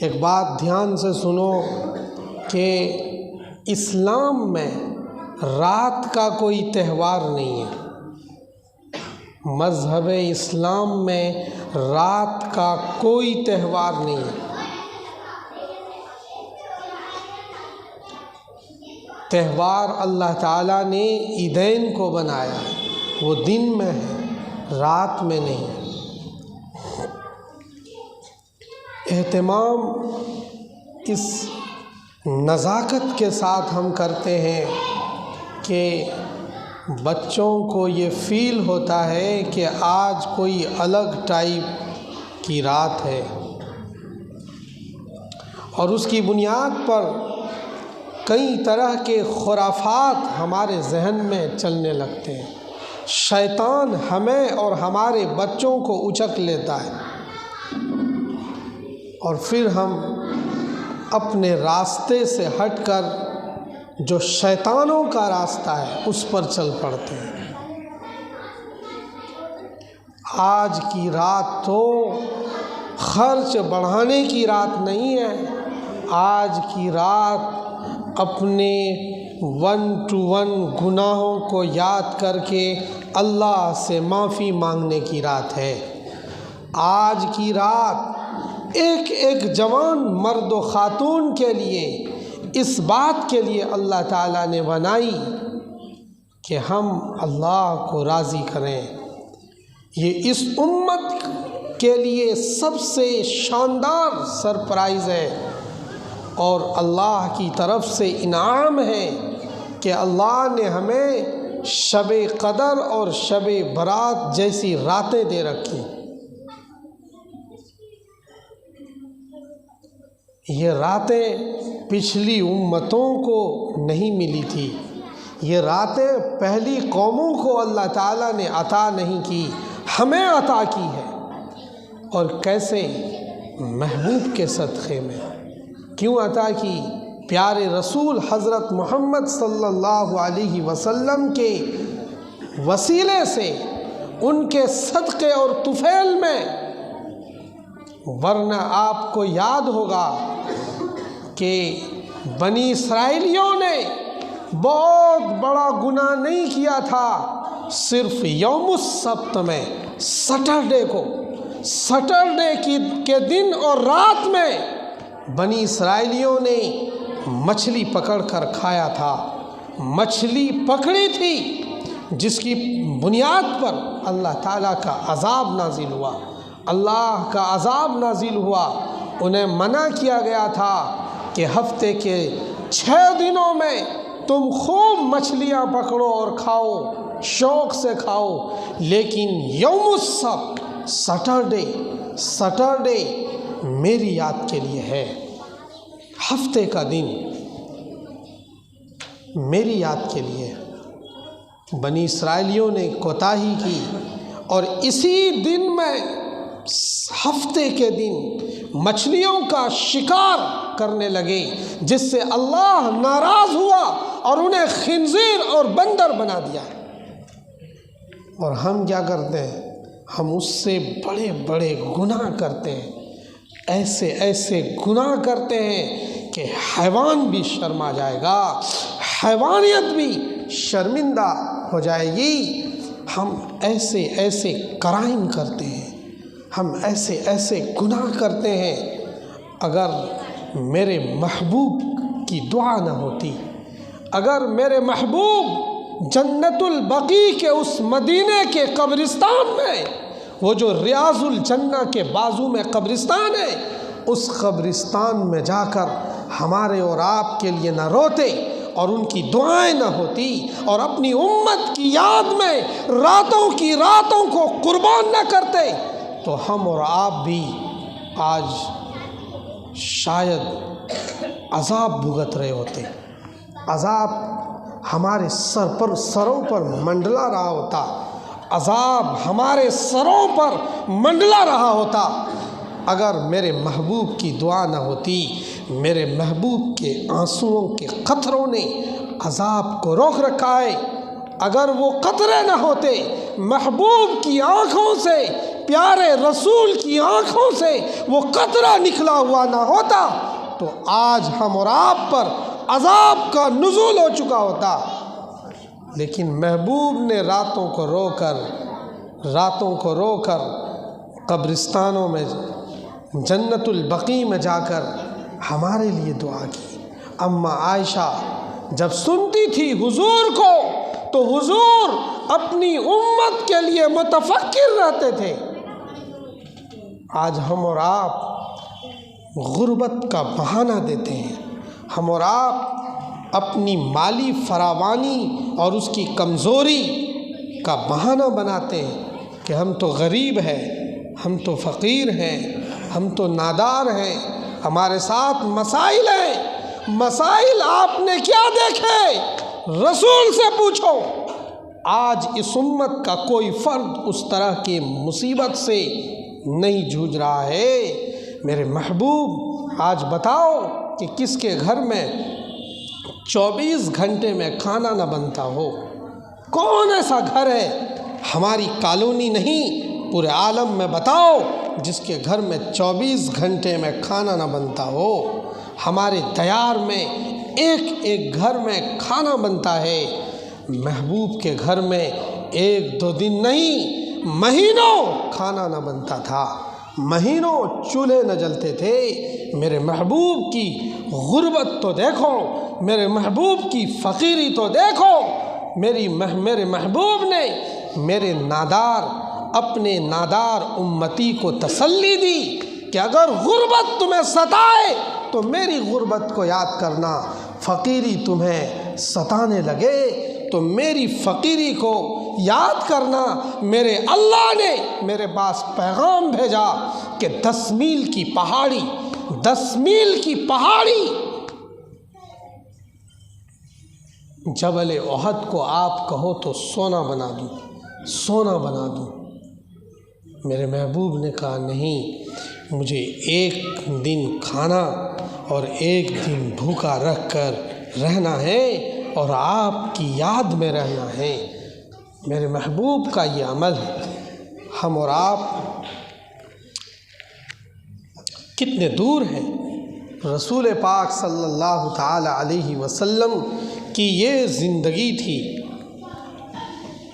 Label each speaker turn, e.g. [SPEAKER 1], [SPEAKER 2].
[SPEAKER 1] ایک بات دھیان سے سنو کہ اسلام میں رات کا کوئی تہوار نہیں ہے۔ مذہب اسلام میں رات کا کوئی تہوار نہیں ہے۔ تہوار اللہ تعالیٰ نے عیدین کو بنایا ہے، وہ دن میں ہے، رات میں نہیں ہے۔ اہتمام اس نزاکت کے ساتھ ہم کرتے ہیں کہ بچوں کو یہ فیل ہوتا ہے کہ آج کوئی الگ ٹائپ کی رات ہے، اور اس کی بنیاد پر کئی طرح کے خرافات ہمارے ذہن میں چلنے لگتے ہیں۔ شیطان ہمیں اور ہمارے بچوں کو اچک لیتا ہے، اور پھر ہم اپنے راستے سے ہٹ کر جو شیطانوں کا راستہ ہے اس پر چل پڑتے ہیں۔ آج کی رات تو خرچ بڑھانے کی رات نہیں ہے، آج کی رات اپنے 1-to-1 گناہوں کو یاد کر کے اللہ سے معافی مانگنے کی رات ہے۔ آج کی رات ایک ایک جوان مرد و خاتون کے لیے اس بات کے لیے اللہ تعالیٰ نے بنائی کہ ہم اللہ کو راضی کریں۔ یہ اس امت کے لیے سب سے شاندار سرپرائز ہے، اور اللہ کی طرف سے انعام ہے کہ اللہ نے ہمیں شب قدر اور شب برات جیسی راتیں دے رکھی۔ یہ راتیں پچھلی امتوں کو نہیں ملی تھی، یہ راتیں پہلی قوموں کو اللہ تعالیٰ نے عطا نہیں کی، ہمیں عطا کی ہے۔ اور کیسے؟ محبوب کے صدقے میں۔ کیوں عطا کی؟ پیارے رسول حضرت محمد صلی اللہ علیہ وسلم کے وسیلے سے، ان کے صدقے اور طفیل میں۔ ورنہ آپ کو یاد ہوگا کہ بنی اسرائیلیوں نے بہت بڑا گناہ نہیں کیا تھا، صرف یوم السبت میں، سیٹرڈے کے دن اور رات میں بنی اسرائیلیوں نے مچھلی پکڑ کر کھایا تھا۔ مچھلی پکڑی تھی جس کی بنیاد پر اللہ تعالیٰ کا عذاب نازل ہوا، اللہ کا عذاب نازل ہوا۔ انہیں منع کیا گیا تھا کہ ہفتے کے 6 دنوں میں تم خوب مچھلیاں پکڑو اور کھاؤ، شوق سے کھاؤ، لیکن یوم السبت، سیٹرڈے میری یاد کے لیے ہے، ہفتے کا دن میری یاد کے لیے۔ بنی اسرائیلیوں نے کوتاہی کی، اور اسی دن میں، ہفتے کے دن، مچھلیوں کا شکار کرنے لگے، جس سے اللہ ناراض ہوا اور انہیں خنزیر اور بندر بنا دیا۔ اور ہم کیا کرتے ہیں؟ ہم اس سے بڑے بڑے گناہ کرتے ہیں، ایسے گناہ کرتے ہیں کہ حیوان بھی شرما جائے گا، حیوانیت بھی شرمندہ ہو جائے گی۔ ہم ایسے کرائم کرتے ہیں، ہم ایسے گناہ کرتے ہیں۔ اگر میرے محبوب کی دعا نہ ہوتی، اگر میرے محبوب جنت البقیع کے اس مدینے کے قبرستان میں، وہ جو ریاض الجنہ کے بازو میں قبرستان ہے، اس قبرستان میں جا کر ہمارے اور آپ کے لیے نہ روتے، اور ان کی دعائیں نہ ہوتی، اور اپنی امت کی یاد میں راتوں کو قربان نہ کرتے، تو ہم اور آپ بھی آج شاید عذاب بھگت رہے ہوتے، عذاب ہمارے سروں پر منڈلا رہا ہوتا، عذاب ہمارے سروں پر منڈلا رہا ہوتا، اگر میرے محبوب کی دعا نہ ہوتی، میرے محبوب کے آنسوؤں کے قطروں نے عذاب کو روک رکھا ہے۔ اگر وہ قطرے نہ ہوتے، محبوب کی آنکھوں سے پیارے رسول کی آنکھوں سے وہ قطرہ نکلا ہوا نہ ہوتا تو آج ہم اور آپ پر عذاب کا نزول ہو چکا ہوتا۔ لیکن محبوب نے راتوں کو رو کر قبرستانوں میں، جنت البقیع میں جا کر ہمارے لیے دعا کی۔ اماں عائشہ جب سنتی تھی حضور کو تو حضور اپنی امت کے لیے متفکر رہتے تھے۔ آج ہم اور آپ غربت کا بہانہ دیتے ہیں، ہم اور آپ اپنی مالی فراوانی اور اس کی کمزوری کا بہانہ بناتے ہیں کہ ہم تو غریب ہیں، ہم تو فقیر ہیں، ہم تو نادار ہیں، ہمارے ساتھ مسائل ہیں۔ مسائل آپ نے کیا دیکھے؟ رسول سے پوچھو۔ آج اس امت کا کوئی فرد اس طرح کی مصیبت سے نہیں جوجھ رہا ہے۔ میرے محبوب آج بتاؤ کہ کس کے گھر میں 24 گھنٹے میں کھانا نہ بنتا ہو؟ کون ایسا گھر ہے؟ ہماری کالونی نہیں، پورے عالم میں بتاؤ جس کے گھر میں 24 گھنٹے میں کھانا نہ بنتا ہو۔ ہمارے دیار میں ایک گھر میں کھانا بنتا ہے۔ محبوب کے گھر میں 1-2 دن نہیں، مہینوں کھانا نہ بنتا تھا، مہینوں چولہے نہ جلتے تھے۔ میرے محبوب کی غربت تو دیکھو، میرے محبوب کی فقیری تو دیکھو۔ میرے محبوب نے اپنے نادار امتی کو تسلی دی کہ اگر غربت تمہیں ستائے تو میری غربت کو یاد کرنا، فقیری تمہیں ستانے لگے تو میری فقیری کو یاد کرنا۔ میرے اللہ نے میرے پاس پیغام بھیجا کہ 10 میل کی پہاڑی جبل احد کو آپ کہو تو سونا بنا دوں۔ میرے محبوب نے کہا نہیں، مجھے 1 دن کھانا اور 1 دن بھوکا رکھ کر رہنا ہے اور آپ کی یاد میں رہنا ہے۔ میرے محبوب کا یہ عمل ہے۔ ہم اور آپ کتنے دور ہیں؟ رسول پاک صلی اللہ تعالی علیہ وسلم کی یہ زندگی تھی